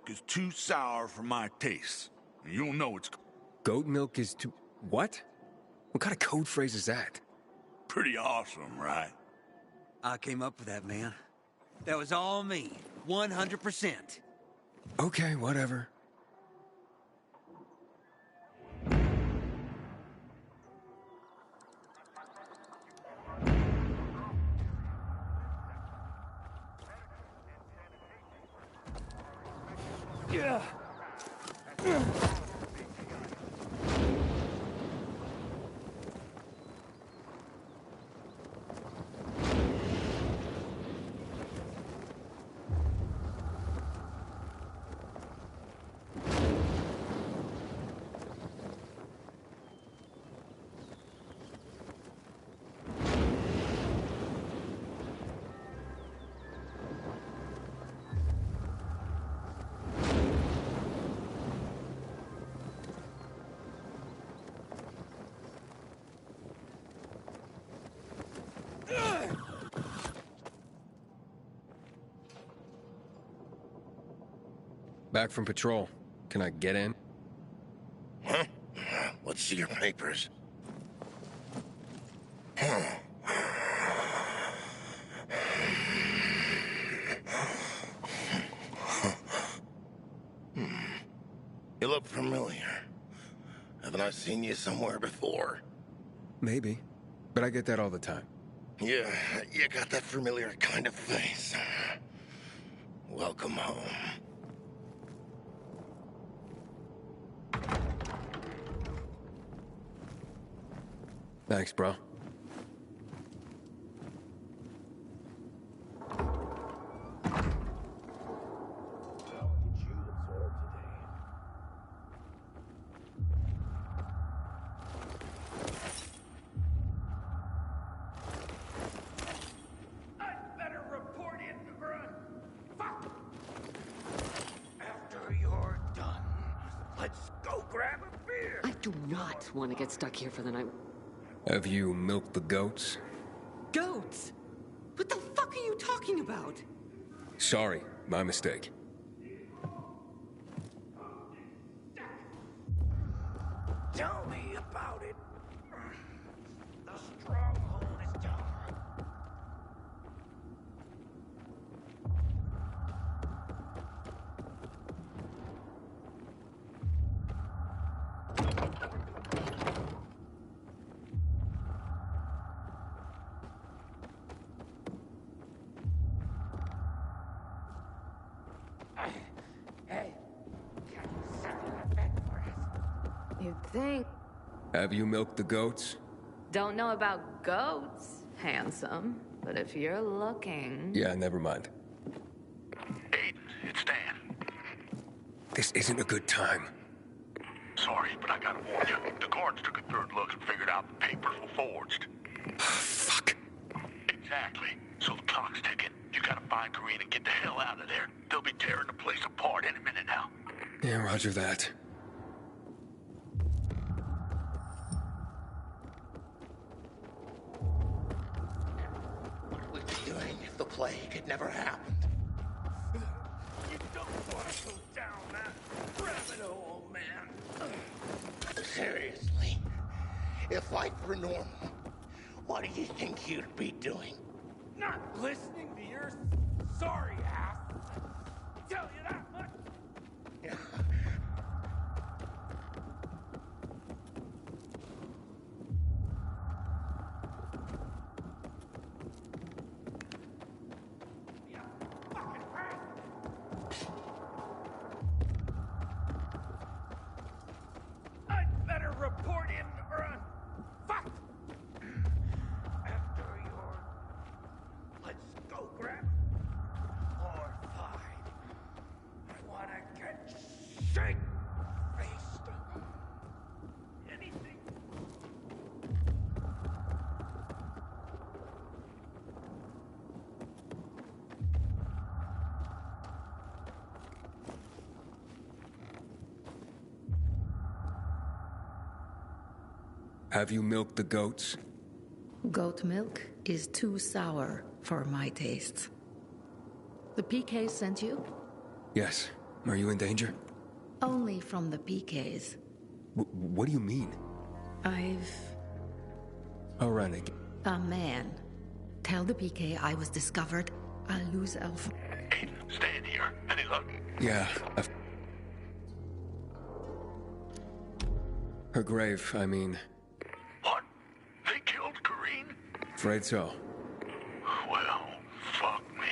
milk is too sour for my taste. You'll know it's Goat milk is too... What? What kind of code phrase is that? pretty awesome, right? I came up with that, man. That was all me. 100%. Okay, whatever. Yeah. Back from patrol. Can I get in? Huh? Let's see your papers. You look familiar. Haven't I seen you somewhere before? Maybe. But I get that all the time. Yeah, you got that familiar kind of face. Welcome home. Thanks, bro. Do not want to get stuck here for the night. Have you milked the goats? Goats? What the fuck are you talking about? Sorry, my mistake. Tell me about it. The stronghold is done. Hey, can you settle that bet for us? You'd think. Have you milked the goats? Don't know about goats, handsome. But if you're looking... Yeah, never mind. Aiden, it's Dan. This isn't a good time. Sorry, but I gotta warn you. The guards took a third look and figured out the papers were forged. Fuck. Exactly. So the clock's ticking. You gotta find Karina and get the hell out of there. They'll be tearing the place apart any minute now. Yeah, roger that. What would we be doing if the plague had never happened? You don't want to go down that rabbit hole, man. Seriously, if life were normal, what do you think you'd be doing? Not listening to your sorry ass. Tell you that much. Yeah. I'd better report in or I'm fucked. After your let's go grab or fight. I wanna get shake faced. Anything. Have you milked the goats? Goat milk is too sour for my taste. The PK sent you? Yes. Are you in danger? Only from the PKs. What do you mean? Oh, Rennig. A man. Tell the PK I was discovered. I'll lose Alpha. Aiden, stay in here. Any luck? Yeah, her grave, I mean. What? They killed Kareen? Afraid so. Well, fuck me.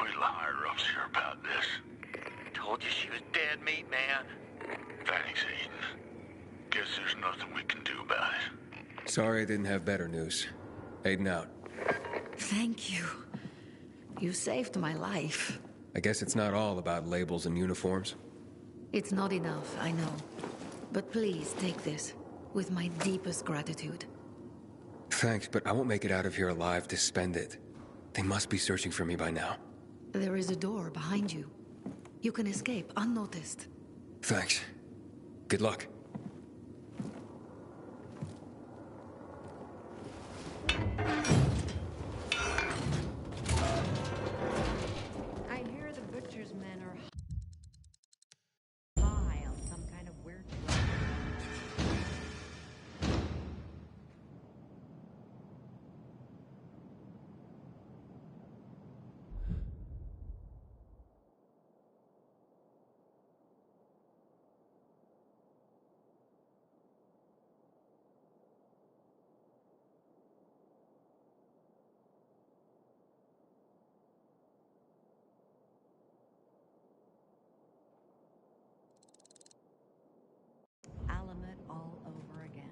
Wait till higher ups hear about this. Told you she was dead meat, man. Thanks, Aiden. Guess there's nothing we can do about it. Sorry I didn't have better news. Aiden out. Thank you. You saved my life. I guess it's not all about labels and uniforms. It's not enough, I know. But please take this, with my deepest gratitude. Thanks, but I won't make it out of here alive to spend it. They must be searching for me by now. There is a door behind you. You can escape unnoticed. Thanks. Good luck. I hear the butcher's men are high on some kind of weird drug. Alamet all over again.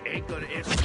Ain't gonna answer.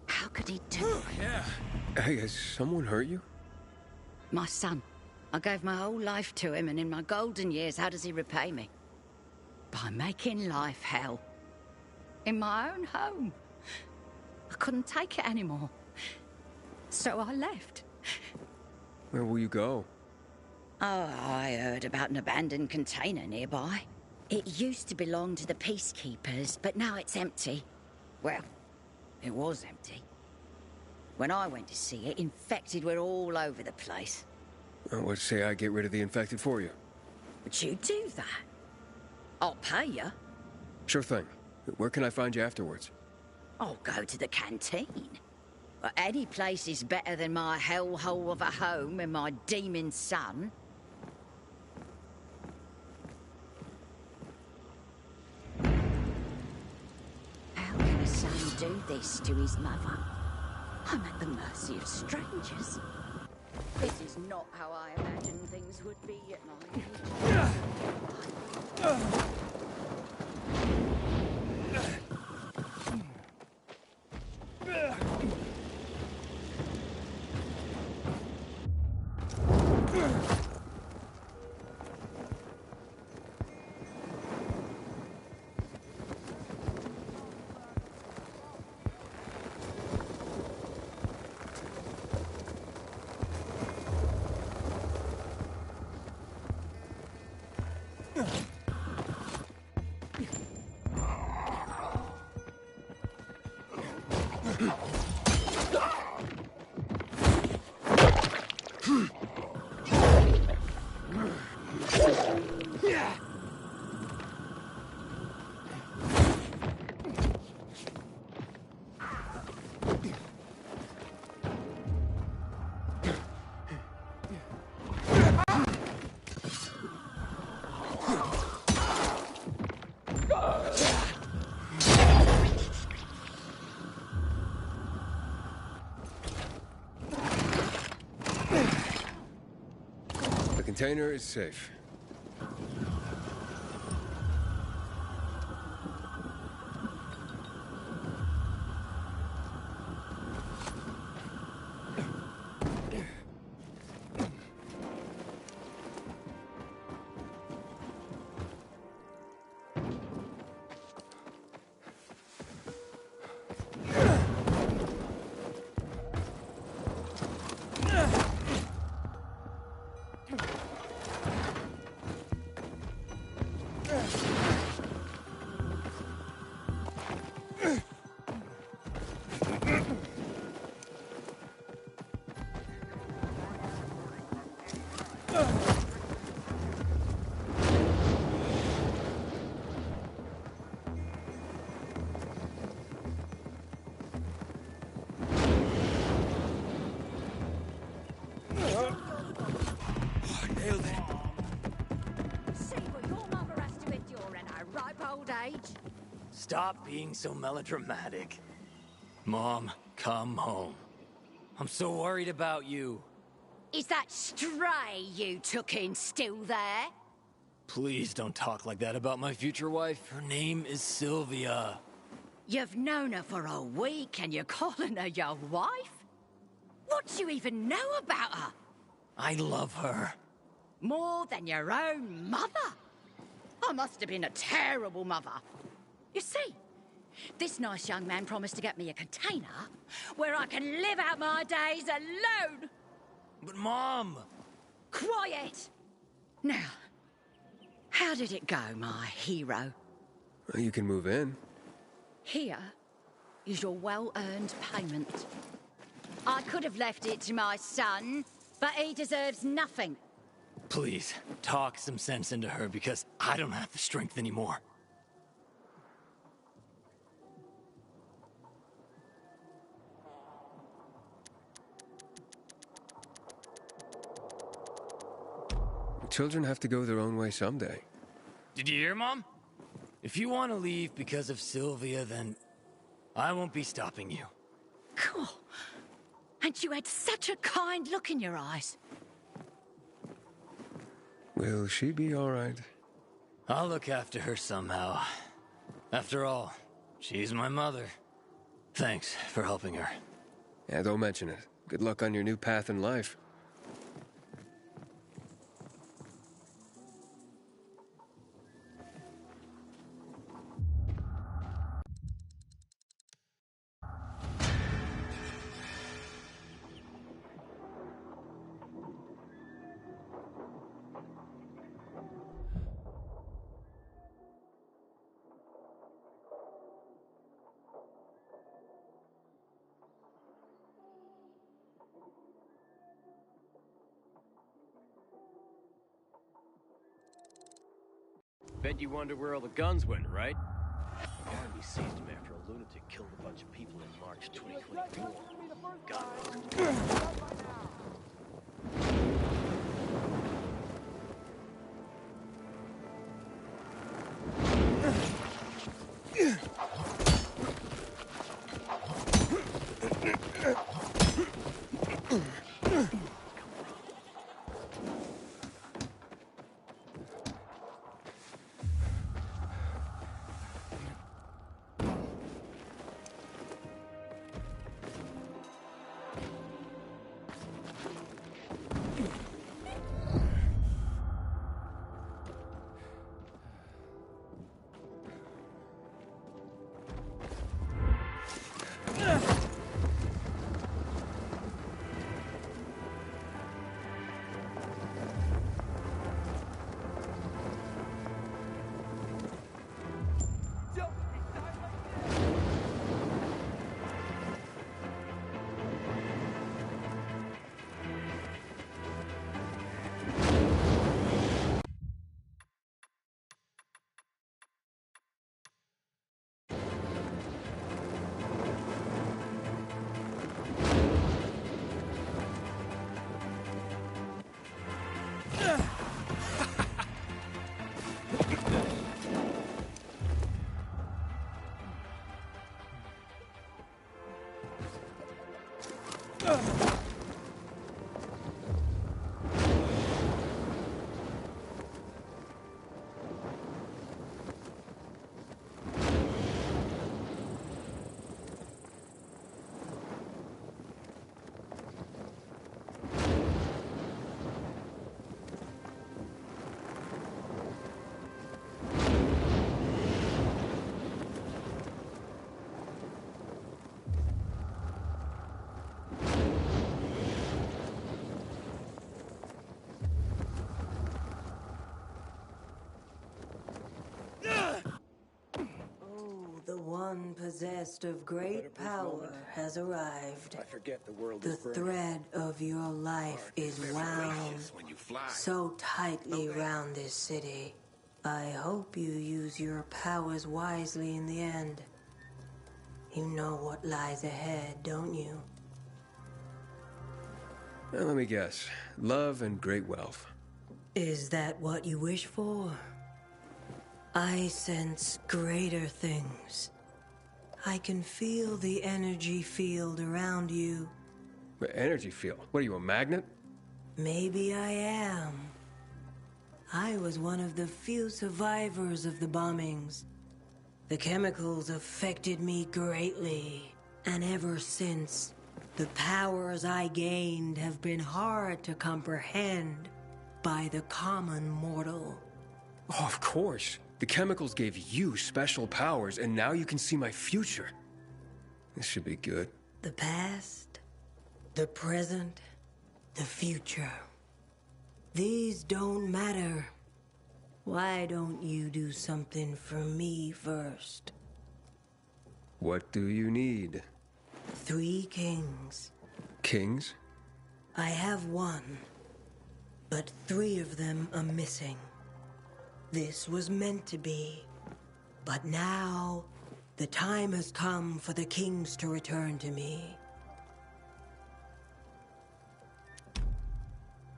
How could he do it? Hey, has someone hurt you? My son. I gave my whole life to him, and in my golden years, how does he repay me? By making life hell. In my own home. I couldn't take it anymore. So I left. Where will you go? Oh, I heard about an abandoned container nearby. It used to belong to the peacekeepers, but now it's empty. Well, it was empty. When I went to see it, infected were all over the place. Let's say I get rid of the infected for you. Would you do that? I'll pay you. Sure thing. Where can I find you afterwards? I'll go to the canteen. But any place is better than my hellhole of a home and my demon son. How can a son do this to his mother? I'm at the mercy of strangers. This is not how I imagined things would be at my age. The container is safe. Stop being so melodramatic. Mom, come home. I'm so worried about you. Is that stray you took in still there? Please don't talk like that about my future wife. Her name is Sylvia. You've known her for a week and you're calling her your wife? What do you even know about her? I love her. More than your own mother? I must have been a terrible mother. You see, this nice young man promised to get me a container where I can live out my days alone. But Mom! Quiet! Now, how did it go, my hero? You can move in. Here is your well-earned payment. I could have left it to my son, but he deserves nothing. Please, talk some sense into her because I don't have the strength anymore. Children have to go their own way someday. Did you hear, Mom? If you want to leave because of Sylvia, then I won't be stopping you. Cool. And you had such a kind look in your eyes. Will she be all right? I'll look after her somehow. After all, she's my mother. Thanks for helping her. Yeah, don't mention it. Good luck on your new path in life. Bet you wonder where all the guns went, right? The army seized them after a lunatic killed a bunch of people in March 2024. God knows. The one possessed of great power has arrived. I forget the world The is burning. thread of your life is wound so tightly round this city. I hope you use your powers wisely in the end. You know what lies ahead, don't you? Now, let me guess. Love and great wealth. Is that what you wish for? I sense greater things. I can feel the energy field around you. The energy field? What are you, a magnet? Maybe I am. I was one of the few survivors of the bombings. The chemicals affected me greatly, and ever since, the powers I gained have been hard to comprehend by the common mortal. Oh, of course. The chemicals gave you special powers, and now you can see my future. This should be good. The past, the present, the future. These don't matter. Why don't you do something for me first? What do you need? 3 kings. Kings? I have 1, but 3 of them are missing. This was meant to be, but now the time has come for the kings to return to me.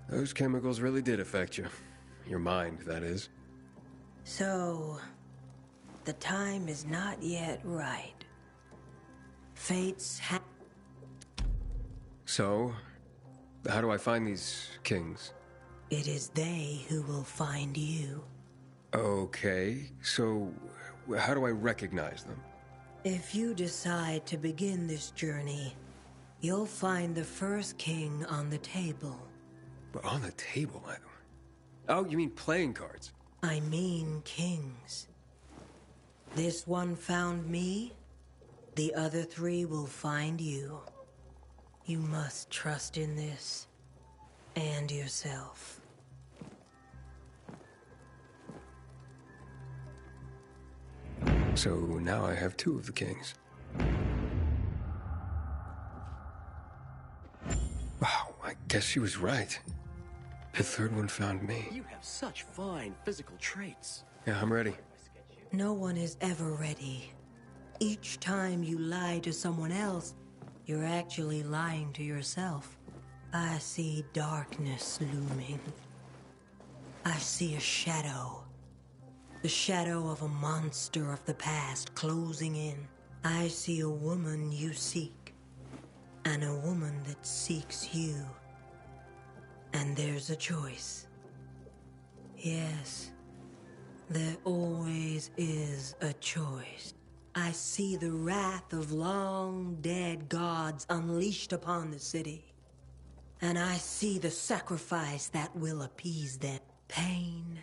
Those chemicals really did affect you. Your mind, that is. So, the time is not yet right. Fates So, how do I find these kings? It is they who will find you. Okay, so how do I recognize them? If you decide to begin this journey, you'll find the first king on the table. But on the table, Oh, you mean playing cards? I mean kings. This one found me, the other three will find you. You must trust in this, and yourself. So now I have two of the kings. Wow, I guess she was right. The third one found me. You have such fine physical traits. Yeah, I'm ready. No one is ever ready. Each time you lie to someone else, you're actually lying to yourself. I see darkness looming. I see a shadow. The shadow of a monster of the past closing in. I see a woman you seek, and a woman that seeks you. And there's a choice. Yes, there always is a choice. I see the wrath of long-dead gods unleashed upon the city. And I see the sacrifice that will appease them. Pain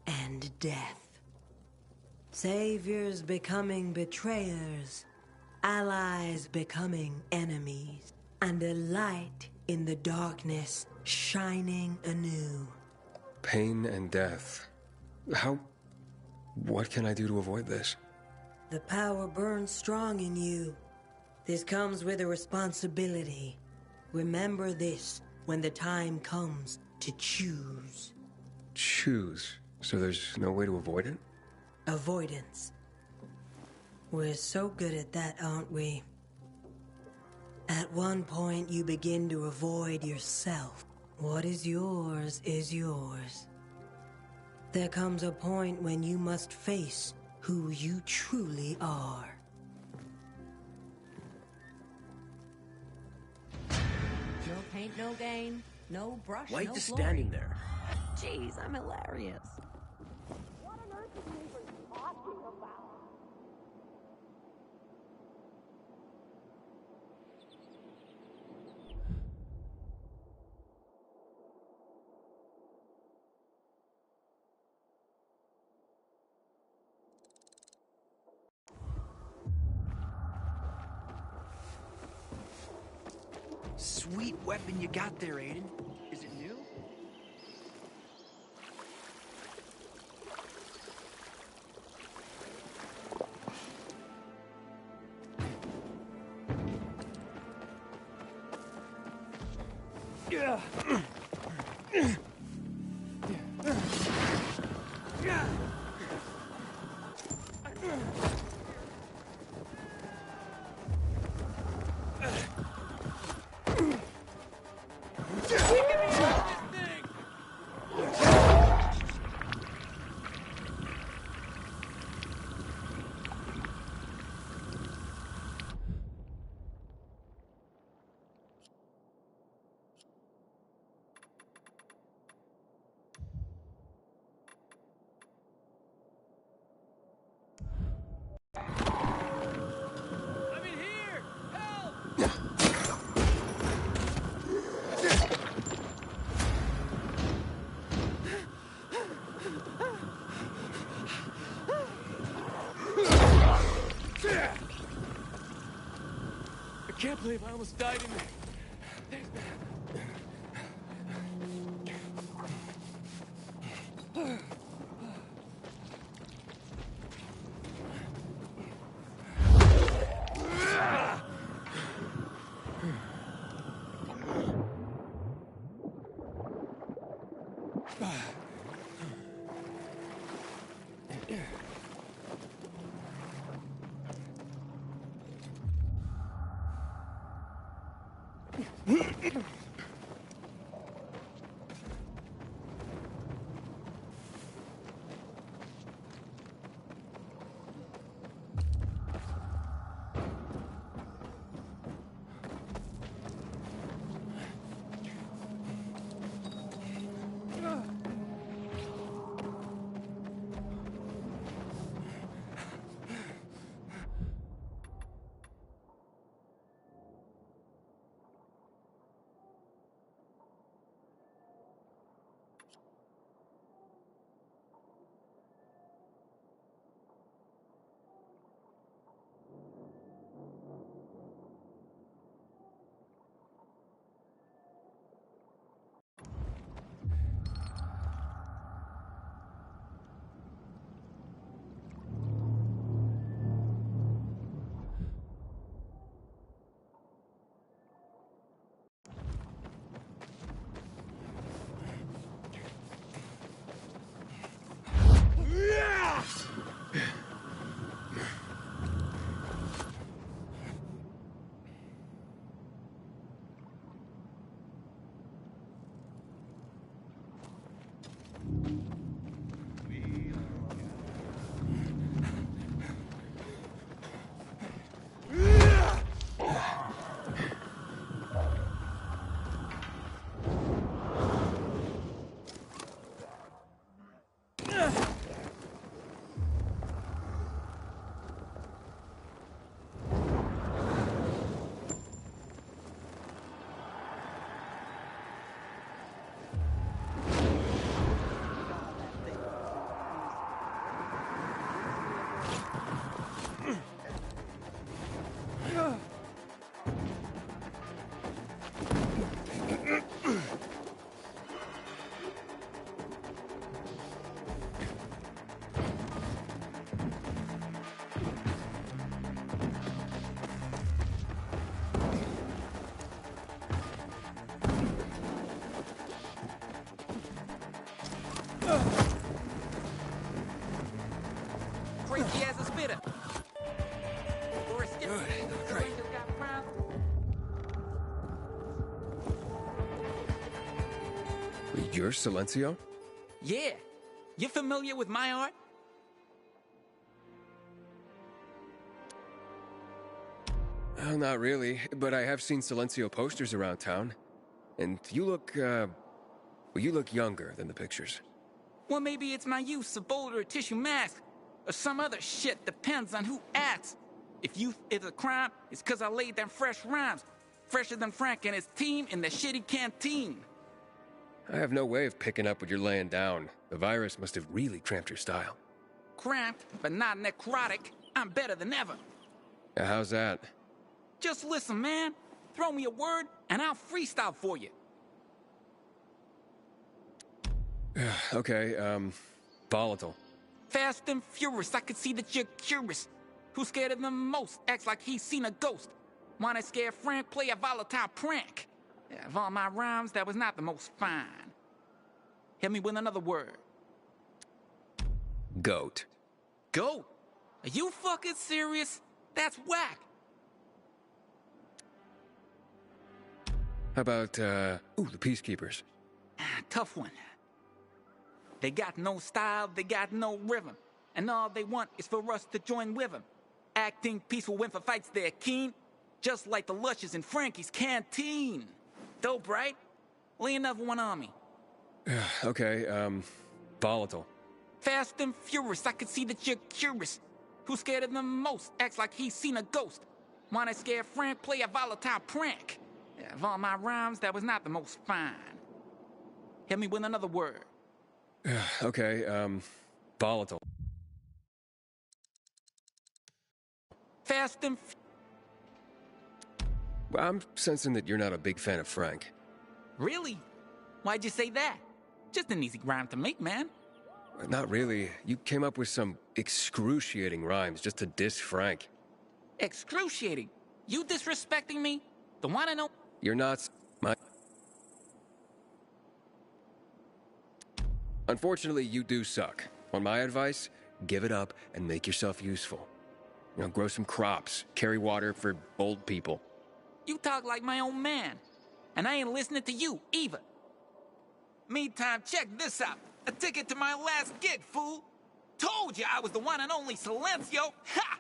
and death. Saviors becoming betrayers. Allies becoming enemies. And a light in the darkness shining anew. Pain and death. What can I do to avoid this? The power burns strong in you. This comes with a responsibility. Remember this when the time comes to choose. Choose? So there's no way to avoid it? Avoidance. We're so good at that, aren't we? At one point, you begin to avoid yourself. What is yours is yours. There comes a point when you must face who you truly are. No paint, no gain. No brush, Why no just glory. standing there? Jeez, I'm hilarious. What on earth is Neighbors talking about? Sweet weapon you got there, Aiden. Is it new? I can't believe I almost died in there. You're Silencio? Yeah. You familiar with my art? Oh, not really, but I have seen Silencio posters around town. And you look, well, you look younger than the pictures. Well, maybe it's my use of boulder or tissue mask, or some other shit, depends on who asks. If youth is a crime, it's cause I laid down fresh rhymes. Fresher than Frank and his team in the shitty canteen. I have no way of picking up what you're laying down. The virus must have really cramped your style. Cramped, but not necrotic. I'm better than ever. How's that? Just listen, man. Throw me a word, and I'll freestyle for you. Okay, volatile. Fast and furious, I can see that you're curious. Who's scared of them most? Acts like he's seen a ghost. Wanna scare Frank? Play a volatile prank. Of all my rhymes, that was not the most fine. Hit me with another word. Goat. Goat? Are you fucking serious? That's whack. How about, the Peacekeepers? Tough one. They got no style, they got no rhythm. And all they want is for us to join with them. Acting peaceful when for fights they're keen. Just like the lushes in Frankie's canteen. Dope, right? Lay another one on me. Okay, volatile. Fast and furious, I can see that you're curious. Who's scared of them most? Acts like he's seen a ghost. Wanna scare Frank? Play a volatile prank. Of all my rhymes, that was not the most fine. Hit me with another word. Okay, volatile. Fast and Well, I'm sensing that you're not a big fan of Frank. Really? Why'd you say that? Just an easy rhyme to make, man. Not really. You came up with some excruciating rhymes just to diss Frank. Excruciating? You disrespecting me? The one and only... You're not my... Unfortunately, you do suck. On my advice, give it up and make yourself useful. You know, grow some crops, carry water for old people. You talk like my own man. And I ain't listening to you, either. Meantime, check this out. A ticket to my last gig, fool. Told you I was the one and only Silencio. Ha!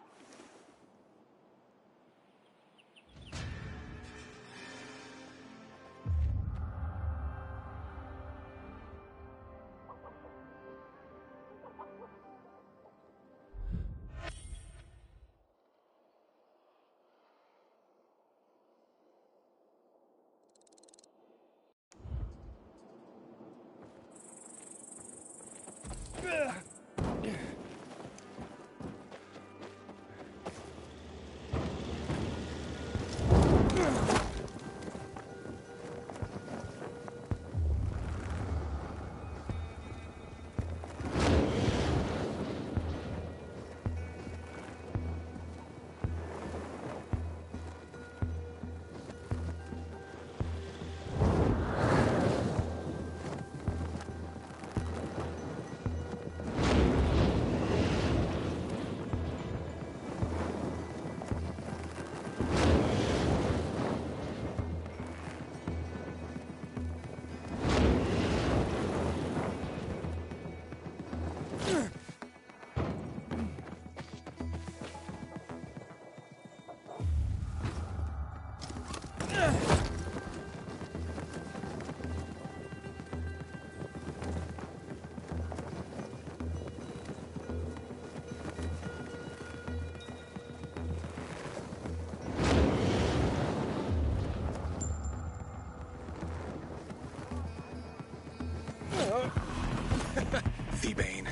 Bane.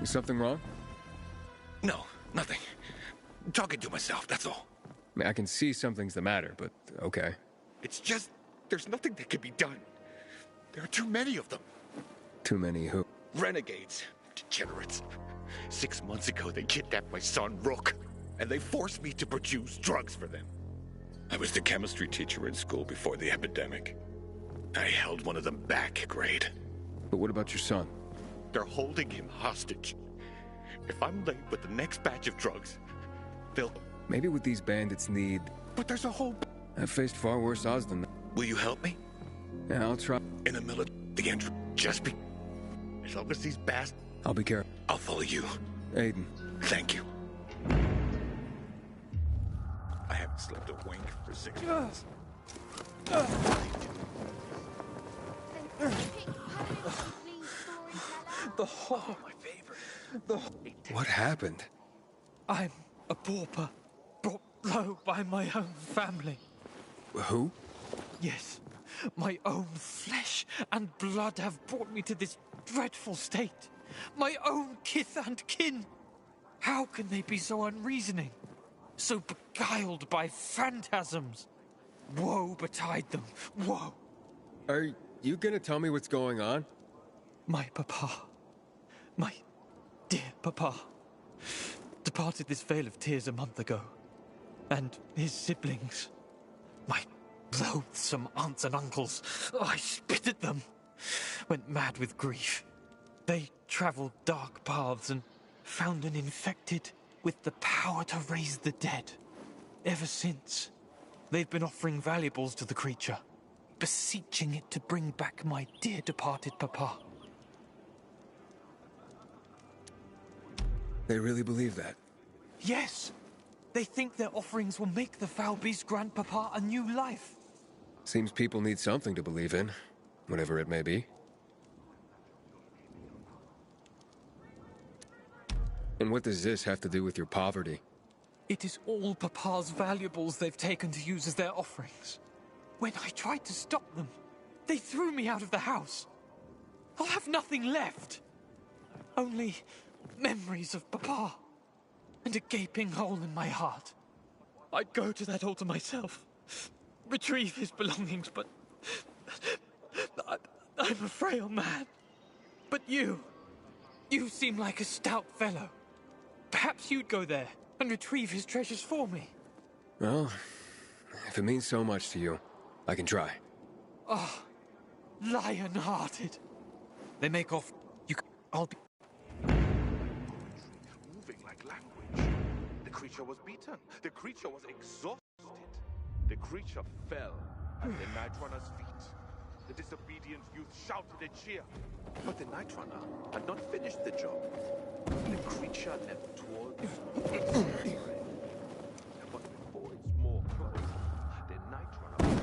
Is something wrong? No, nothing. Talking to myself, that's all. I mean, I can see something's the matter, but okay. It's just, there's nothing that can be done. There are too many of them. Too many who? Renegades. Degenerates. 6 months ago, they kidnapped my son, Rook, and they forced me to produce drugs for them. I was the chemistry teacher in school before the epidemic. I held one of them back, grade. But what about your son? They're holding him hostage. If I'm late with the next batch of drugs, they'll... Maybe what these bandits need... But there's a whole... I've faced far worse odds than that. Will you help me? Yeah, I'll try. In the middle of the entry, just be... As long as these bastards... I'll be careful. I'll follow you. Aiden. Thank you. I haven't slept a wink for 6 months. The horror, my favorite. What happened? I'm a pauper, brought low by my own family. Who? Yes, my own flesh and blood have brought me to this dreadful state. My own kith and kin. How can they be so unreasoning? So beguiled by phantasms? Woe betide them, woe. Are you gonna tell me what's going on? My papa, my dear papa, departed this vale of tears a month ago. And his siblings, my loathsome aunts and uncles, I spit at them, went mad with grief. They travelled dark paths and found an infected with the power to raise the dead. Ever since, they've been offering valuables to the creature, beseeching it to bring back my dear departed papa. They really believe that? Yes! They think their offerings will make the foul beast grant papa a new life. Seems people need something to believe in, whatever it may be. And what does this have to do with your poverty? It is all papa's valuables they've taken to use as their offerings. When I tried to stop them, they threw me out of the house. I'll have nothing left. Only memories of papa. And a gaping hole in my heart. I'd go to that altar myself. Retrieve his belongings, but... I'm a frail man. But you seem like a stout fellow. Perhaps you'd go there and retrieve his treasures for me. Well, if it means so much to you, I can try. Oh, lion-hearted. They make off... I'll be... Moving like language. The creature was beaten. The creature was exhausted. The creature fell at the Night Runner's feet. The disobedient youth shouted and cheered. But the Night Runner had not finished the job. The creature leapt towards its prey. But before its maw closed, the Night Runner...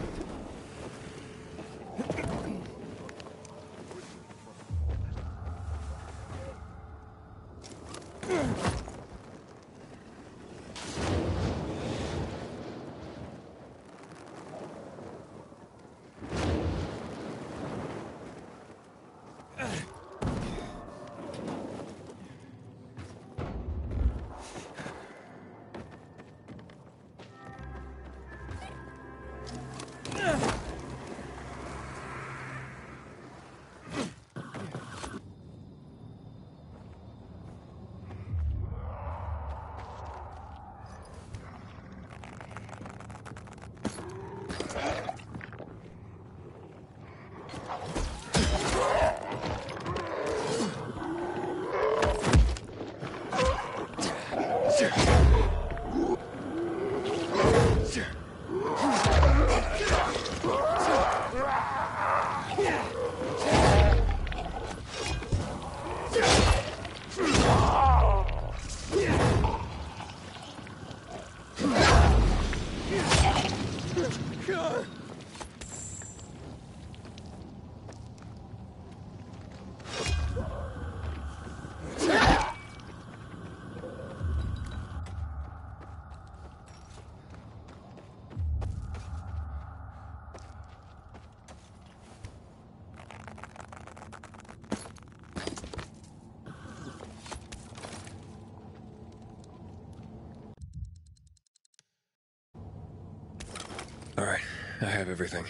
All right, I have everything.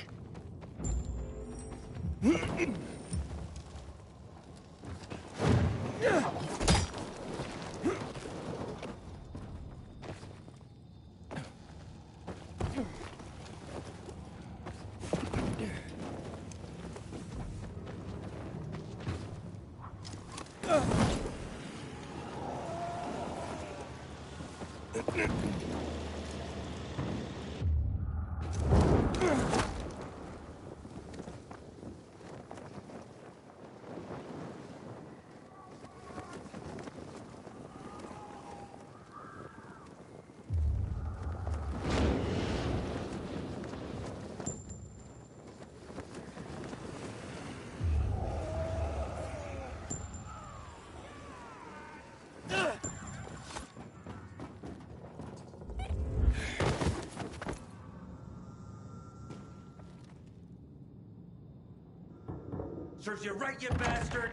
Serves you right, you bastard!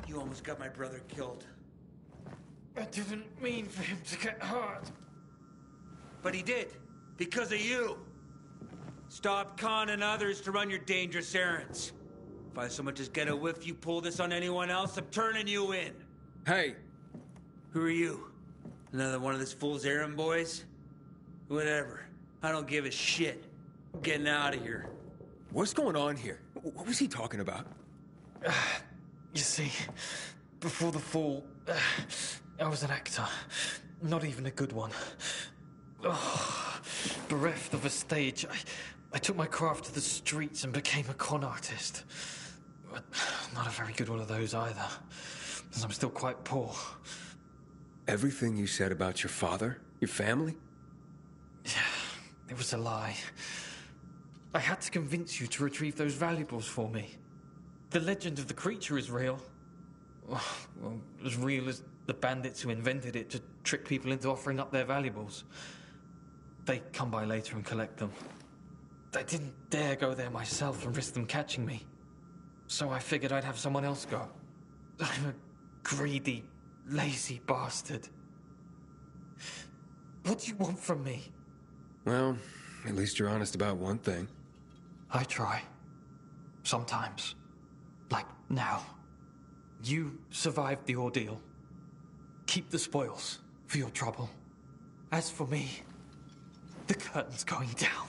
You almost got my brother killed. I didn't mean for him to get hurt. But he did, because of you. Stop conning others to run your dangerous errands. If I so much as get a whiff you pull this on anyone else, I'm turning you in. Hey! Who are you? Another one of this fool's errand boys? Whatever. I don't give a shit. I'm getting out of here. What's going on here? What was he talking about? You see, before the fall, I was an actor. Not even a good one. Oh, bereft of a stage, I took my craft to the streets and became a con artist. But not a very good one of those either, as I'm still quite poor. Everything you said about your father? Your family? Yeah, it was a lie. I had to convince you to retrieve those valuables for me. The legend of the creature is real. Well, as real as the bandits who invented it to trick people into offering up their valuables. They come by later and collect them. I didn't dare go there myself and risk them catching me. So I figured I'd have someone else go. I'm a greedy, lazy bastard. What do you want from me? Well, at least you're honest about one thing. I try. Sometimes. Like now. You survived the ordeal. Keep the spoils for your trouble. As for me, the curtain's going down.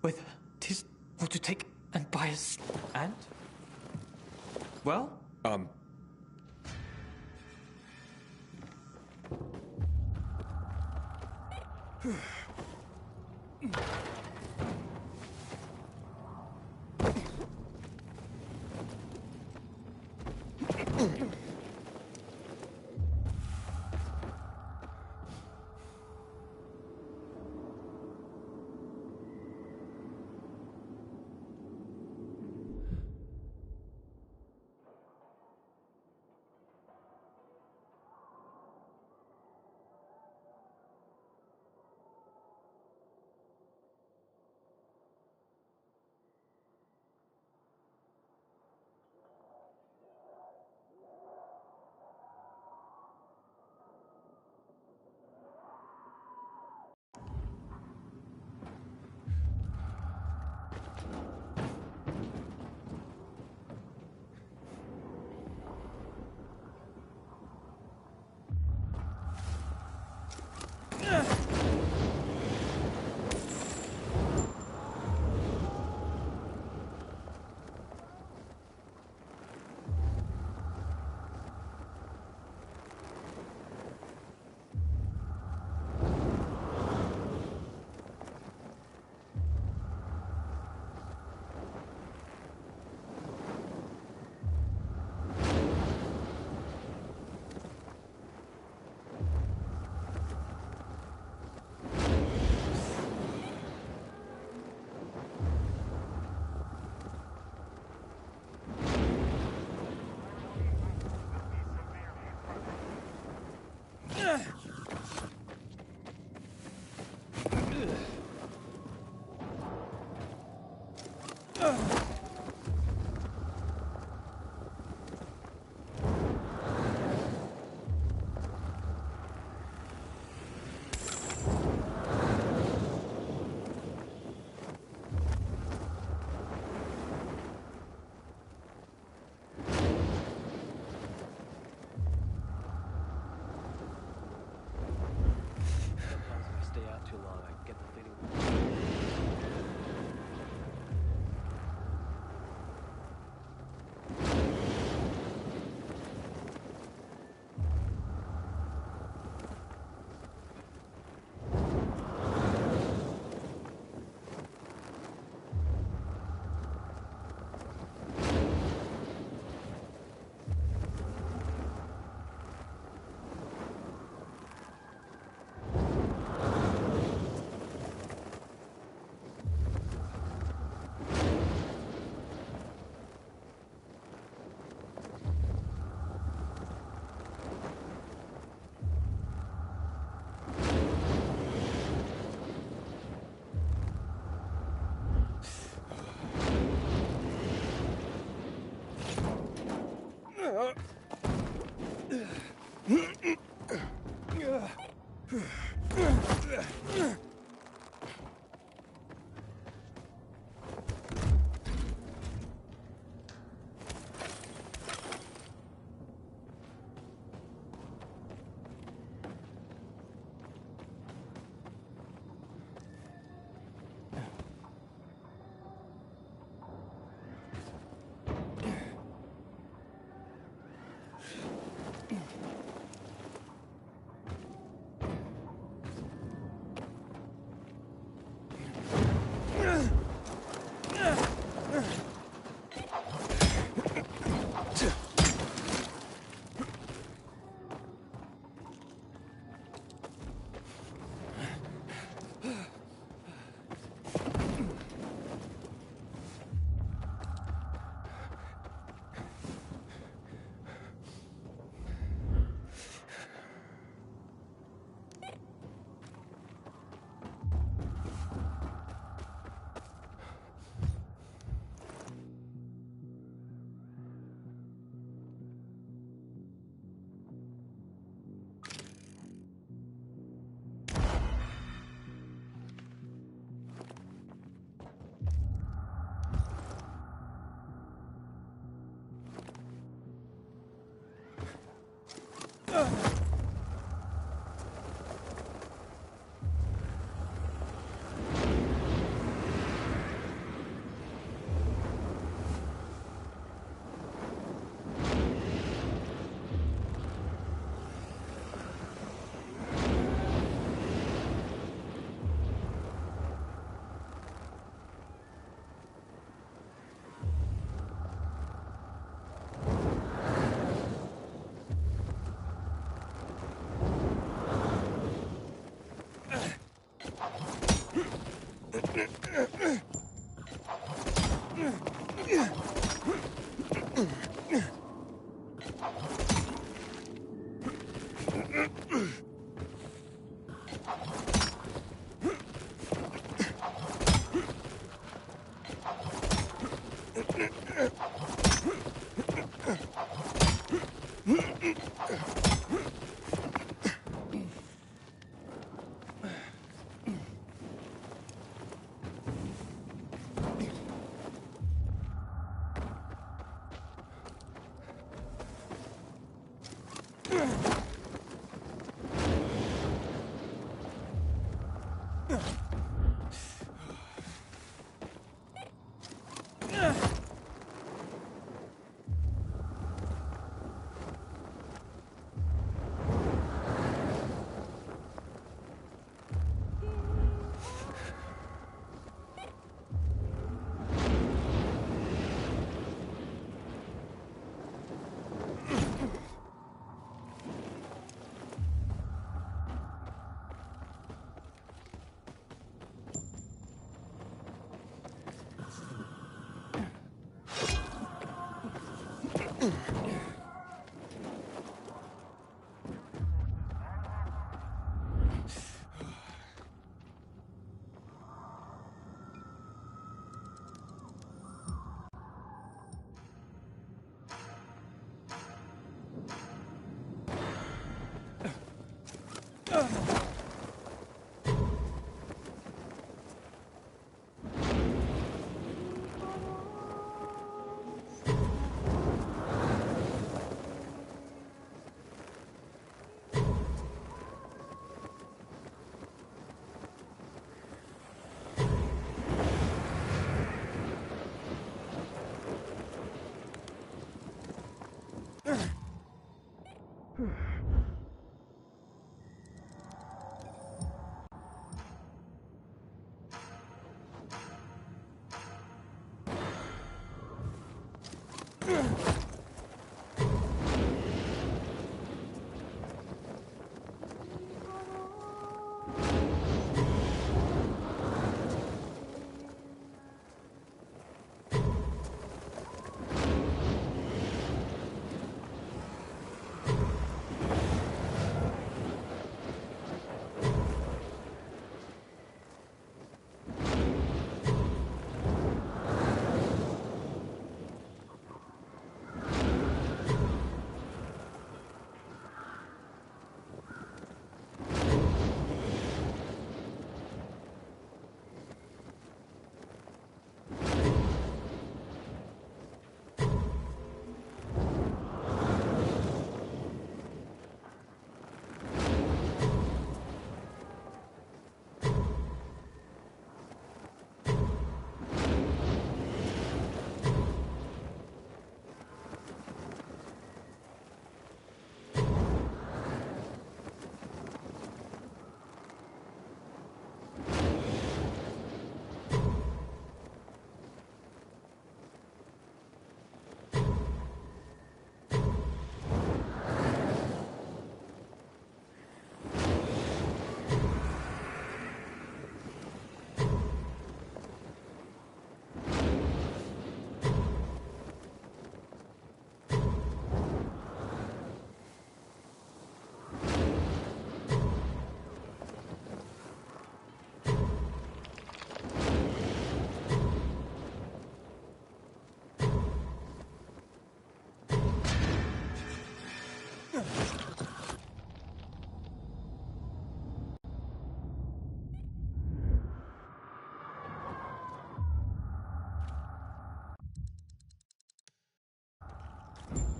Whether 'tis or to take and buy us. And? Well?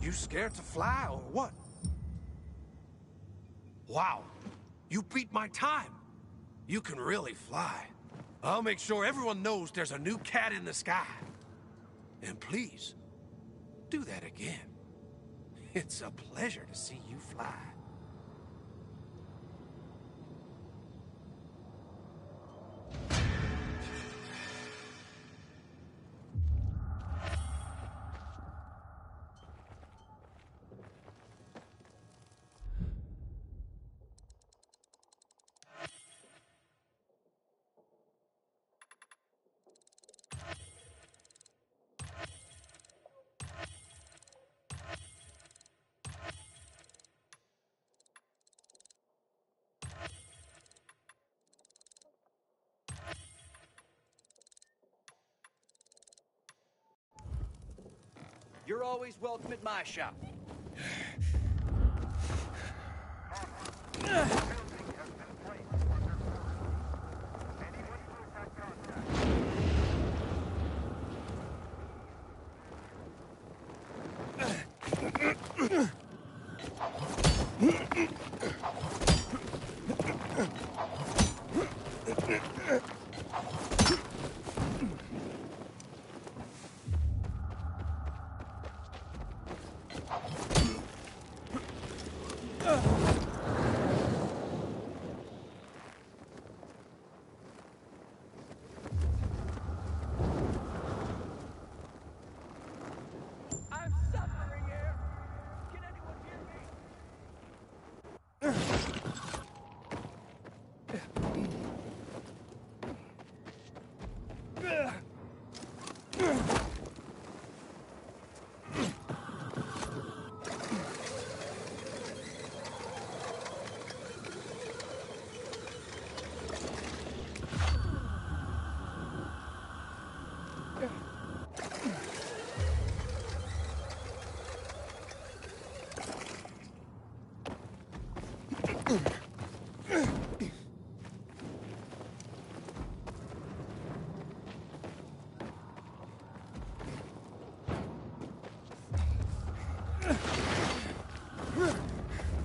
You scared to fly or what? Wow, you beat my time. You can really fly. I'll make sure everyone knows there's a new cat in the sky. And please, do that again. It's a pleasure to see you fly. You're always welcome at my shop.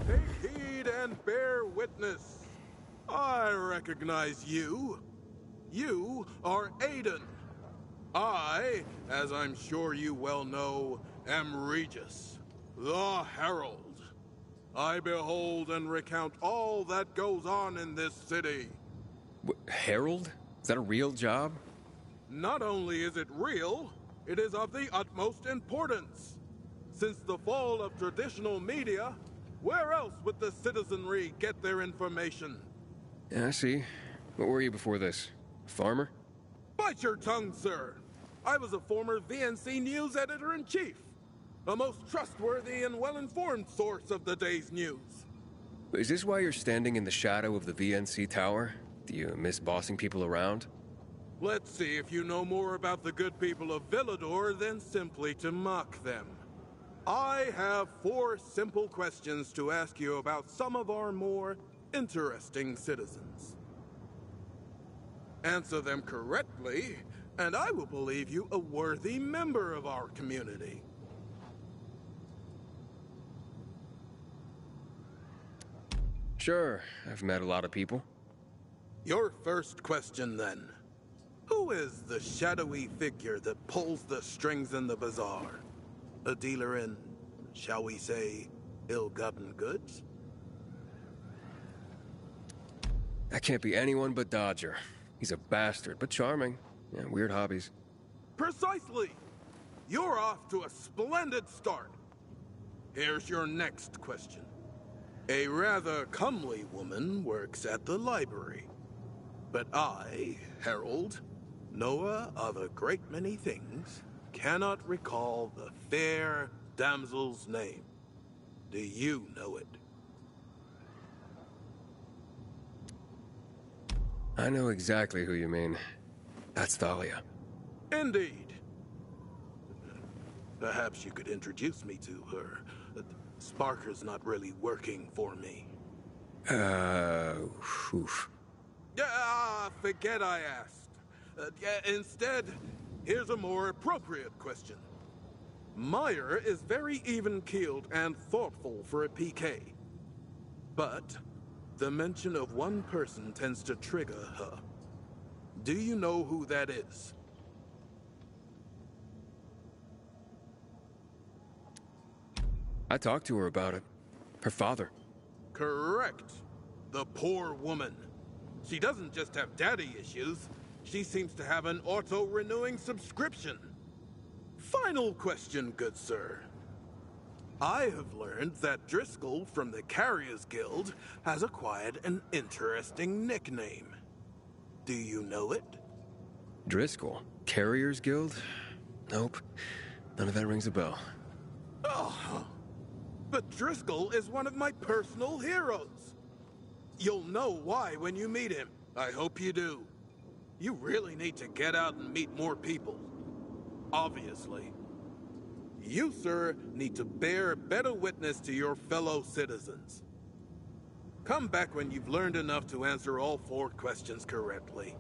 Take heed and bear witness. I recognize you. You are Aiden. I, as I'm sure you well know, am Regis, the Herald. I behold and recount all that goes on in this city. Herald? Is that a real job? Not only is it real, it is of the utmost importance. Since the fall of traditional media, where else would the citizenry get their information? Yeah, I see. What were you before this? A farmer? Bite your tongue, sir. I was a former VNC news editor-in-chief. A most trustworthy and well-informed source of the day's news. Is this why you're standing in the shadow of the VNC tower? Do you miss bossing people around? Let's see if you know more about the good people of Villador than simply to mock them. I have 4 simple questions to ask you about some of our more interesting citizens. Answer them correctly, and I will believe you a worthy member of our community. Sure, I've met a lot of people. Your first question, then. Who is the shadowy figure that pulls the strings in the bazaar? A dealer in, shall we say, ill-gotten goods? That can't be anyone but Dodger. He's a bastard, but charming. Yeah, weird hobbies. Precisely! You're off to a splendid start. Here's your next question. A rather comely woman works at the library. But I, Harold, knower of a great many things, cannot recall the fair damsel's name. Do you know it? I know exactly who you mean. That's Thalia. Indeed. Perhaps you could introduce me to her. Sparker's not really working for me. Oof. Forget I asked. Instead, here's a more appropriate question. Meyer is very even-keeled and thoughtful for a PK. But the mention of one person tends to trigger her. Do you know who that is? I talked to her about it. Her father. Correct. The poor woman. She doesn't just have daddy issues. She seems to have an auto-renewing subscription. Final question, good sir. I have learned that Driscoll from the Carriers Guild has acquired an interesting nickname. Do you know it? Driscoll? Carriers Guild? Nope. None of that rings a bell. Oh, but Driscoll is one of my personal heroes. You'll know why when you meet him. I hope you do. You really need to get out and meet more people. Obviously. You, sir, need to bear better witness to your fellow citizens. Come back when you've learned enough to answer all 4 questions correctly.